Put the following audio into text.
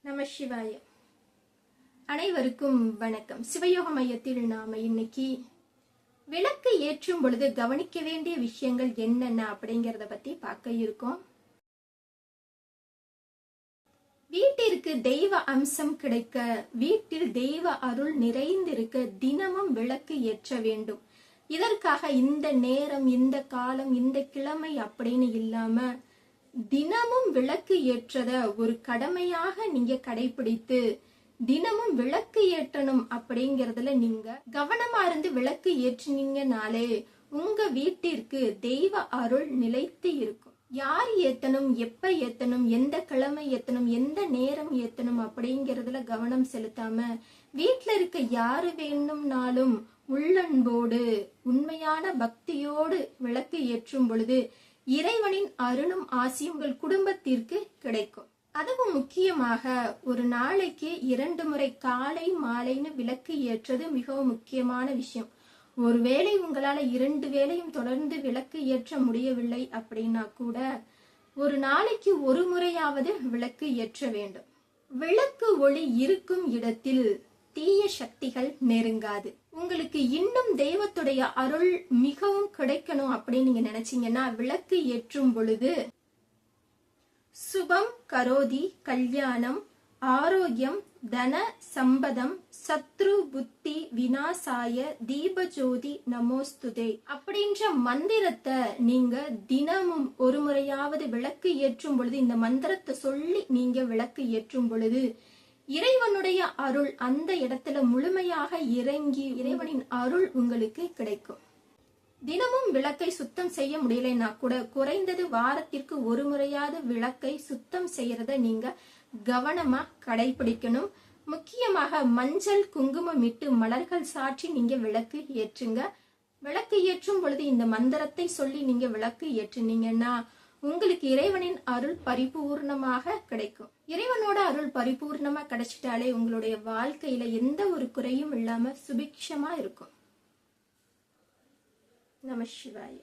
நம சிவாய. அனைவருக்கும் வணக்கம். சிவயோக மையத்தில் நாம இன்னைக்கு விளக்கு ஏற்றும் பொழுது கவனிக்க வேண்டிய விஷயங்கள் என்னென்ன அப்படிங்கறத பத்தி பார்க்க இருக்கோம். வீட்டிற்கு தெய்வ அம்சம் கிடைக்க, வீட்டில் தெய்வ அருள் நிறைந்திருக்க தினமும் விளக்கு ஏற்ற வேண்டும். இதற்காக இந்த நேரம், இந்த காலம், இந்த கிழமை அப்படின்னு இல்லாம தினமும் விளக்கு ஏற்றத ஒரு கடமையாக நீங்க கடைபிடித்து தினமும் விளக்கு ஏற்றணும் அப்படிங்கறதுல நீங்க கவனமா இருந்து விளக்கு ஏற்றினீங்கனாலே உங்க வீட்டிற்கு தெய்வ அருள் நிலைத்து இருக்கும். யார் ஏத்தணும், எப்ப ஏத்தணும், எந்த கிழமை ஏத்தணும், எந்த நேரம் ஏத்தணும் அப்படிங்கறதுல கவனம் செலுத்தாம வீட்டுல இருக்க யாரு வேணும்னாலும் உள்ளன்போடு உண்மையான பக்தியோடு விளக்கு ஏற்றும் பொழுது இறைவனின் அருளும் ஆசியும் உங்கள் குடும்பத்திற்கு கிடைக்கும். அதுவும் முக்கியமாக ஒரு நாளைக்கு 2 முறை காலை மாலைன்னு விளக்கு ஏற்றது மிகவும் முக்கியமான விஷயம். ஒருவேளை உங்களால 2 வேளையும் தொடர்ந்து விளக்கு ஏற்ற முடியவில்லை அப்படின்னா கூட ஒரு நாளைக்கு 1 முறையாவது விளக்கு ஏற்ற வேண்டும். விளக்கு ஒளி இருக்கும் இடத்தில் தீய சக்திகள் நெருங்காது. உங்களுக்கு இன்னும் தெய்வத்துடைய அருள் மிகவும் கிடைக்கணும் அப்படின்னு நீங்க நினைச்சீங்கன்னா விளக்கு ஏற்றும் பொழுது சுபம் கரோதி கல்யாணம் ஆரோக்கியம் தன சம்பதம் சத்ரு புத்தி விநாசாய தீபஜோதி நமோஸ்துதே அப்படின்ற மந்திரத்தை நீங்க தினமும் 1 முறையாவது விளக்கு ஏற்றும் பொழுது இந்த மந்திரத்தை சொல்லி நீங்க விளக்கு ஏற்றும் பொழுது இறைவனுடைய அருள் அந்த இடத்துல முழுமையாக இறங்கி இறைவனின் அருள் உங்களுக்கு கிடைக்கும். தினமும் விளக்கை சுத்தம் செய்ய முடியலைன்னா கூட குறைந்தது வாரத்திற்கு 1 முறையாவது விளக்கை சுத்தம் செய்யறத நீங்க கவனமா கடைபிடிக்கணும். முக்கியமாக மஞ்சள் குங்குமம் இட்டு மலர்கள் சாற்றி நீங்க விளக்கு ஏற்றுங்க. விளக்கு ஏற்றும் பொழுது இந்த மந்திரத்தை சொல்லி நீங்க விளக்கு ஏற்றுனீங்கன்னா உங்களுக்கு இறைவனின் அருள் பரிபூர்ணமாக கிடைக்கும். இறைவனோட அருள் பரிபூர்ணமா கிடைச்சிட்டாலே உங்களுடைய வாழ்க்கையில எந்த ஒரு குறையும் இல்லாம சுபிக்ஷமா இருக்கும். நம சிவாய.